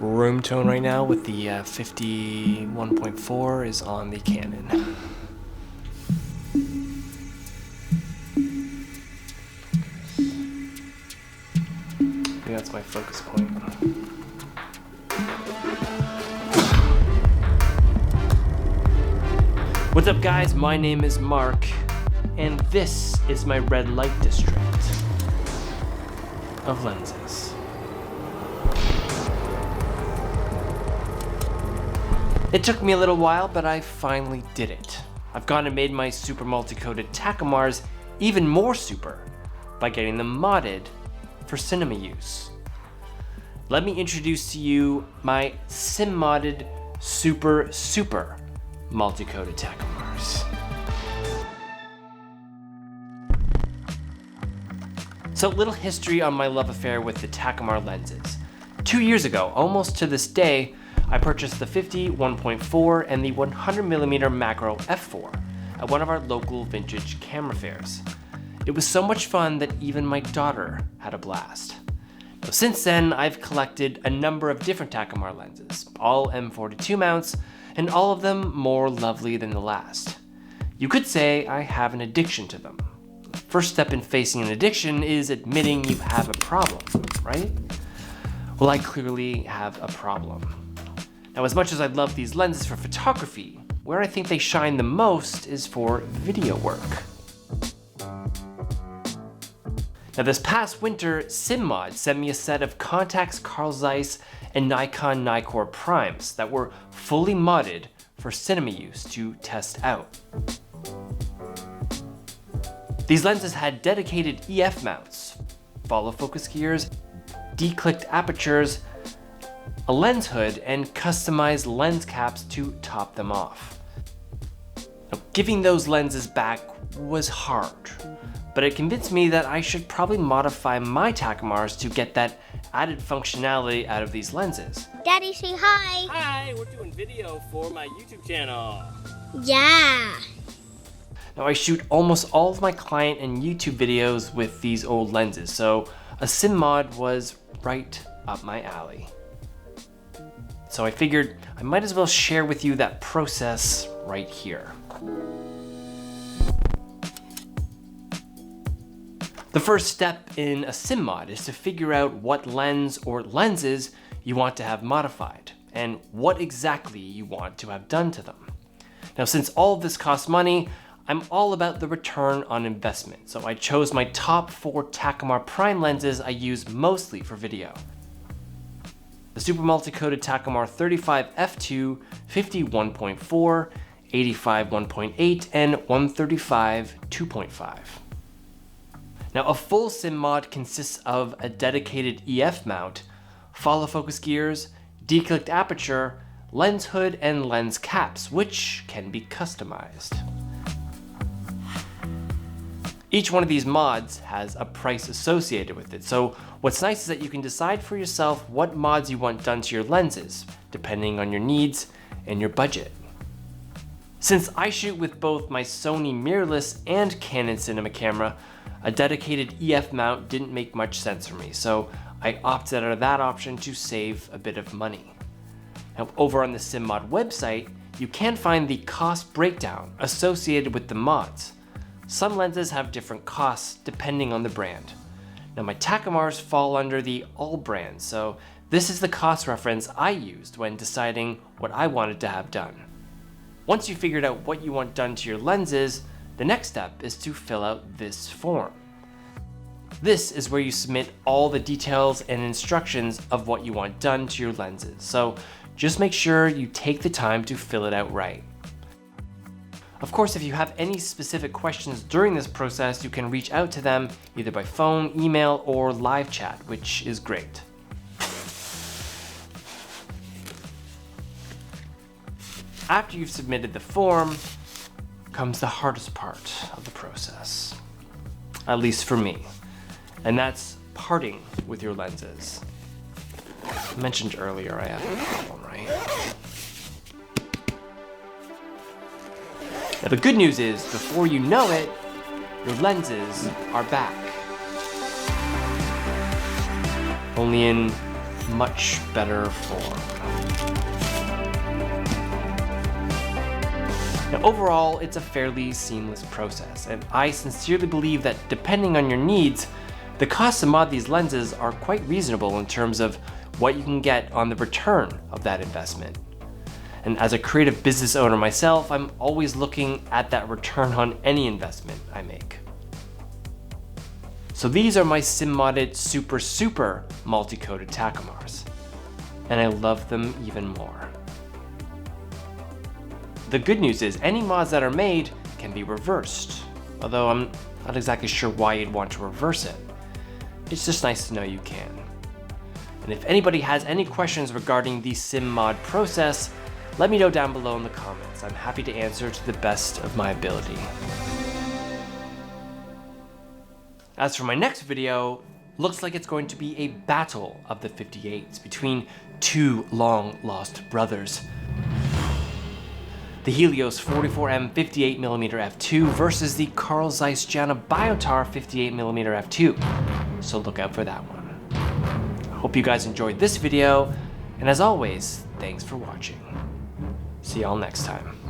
room tone right now with the 51.4 is on the Canon. Maybe that's my focus point. What's up guys, my name is Mark, and this is my red light district of lenses. It took me a little while, but I finally did it. I've gone and made my super multi-coated Takumars even more super by getting them modded for cinema use. Let me introduce to you my sim-modded super multi-coated Takumars. So, little history on my love affair with the Takumar lenses. 2 years ago, almost to this day, I purchased the 50-1.4 and the 100mm macro f4 at one of our local vintage camera fairs. It was so much fun that even my daughter had a blast. Now, since then, I've collected a number of different Takumar lenses, all M42 mounts, and all of them more lovely than the last. You could say I have an addiction to them. The first step in facing an addiction is admitting you have a problem, right? Well, I clearly have a problem. Now, as much as I love these lenses for photography, where I think they shine the most is for video work. Now, this past winter, SimMod sent me a set of Contax Carl Zeiss and Nikon Nikkor primes that were fully modded for cinema use to test out. These lenses had dedicated EF mounts, follow focus gears, declicked apertures, a lens hood, and customized lens caps to top them off. Now, giving those lenses back was hard, but it convinced me that I should probably modify my Takumars to get that added functionality out of these lenses. Daddy, say hi. Hi, we're doing video for my YouTube channel. Yeah. Now, I shoot almost all of my client and YouTube videos with these old lenses, so a sim mod was right up my alley. So I figured I might as well share with you that process right here. The first step in a sim mod is to figure out what lens or lenses you want to have modified and what exactly you want to have done to them. Now, since all of this costs money, I'm all about the return on investment, so I chose my top 4 Takumar prime lenses I use mostly for video. The super multi-coated Takumar 35 f2, 50-1.4, 85 1.8, and 135 2.5. Now, a full sim mod consists of a dedicated EF mount, follow focus gears, declicked aperture, lens hood, and lens caps, which can be customized. Each one of these mods has a price associated with it, so what's nice is that you can decide for yourself what mods you want done to your lenses, depending on your needs and your budget. Since I shoot with both my Sony mirrorless and Canon cinema camera, a dedicated EF mount didn't make much sense for me, so I opted out of that option to save a bit of money. Now, over on the SimMod website, you can find the cost breakdown associated with the mods. Some lenses have different costs depending on the brand. Now, my Takumars fall under the all brands, so this is the cost reference I used when deciding what I wanted to have done. Once you figured out what you want done to your lenses, the next step is to fill out this form. This is where you submit all the details and instructions of what you want done to your lenses, so just make sure you take the time to fill it out right. Of course, if you have any specific questions during this process, you can reach out to them either by phone, email, or live chat, which is great. After you've submitted the form, comes the hardest part of the process, at least for me, and that's parting with your lenses. I mentioned earlier I have a problem, right? Now, the good news is, before you know it, your lenses are back. Only in much better form. Now, overall, it's a fairly seamless process, and I sincerely believe that depending on your needs, the costs to mod these lenses are quite reasonable in terms of what you can get on the return of that investment. And as a creative business owner myself, I'm always looking at that return on any investment I make. So these are my sim-modded super multi-coated Takumars, and I love them even more. The good news is any mods that are made can be reversed, although I'm not exactly sure why you'd want to reverse it. It's just nice to know you can. And if anybody has any questions regarding the sim mod process, let me know down below in the comments. I'm happy to answer to the best of my ability. As for my next video, looks like it's going to be a battle of the 58s between two long-lost brothers. The Helios 44M 58mm f2 versus the Carl Zeiss Jana Biotar 58mm f2. So look out for that one. I hope you guys enjoyed this video, and as always, thanks for watching. See y'all next time.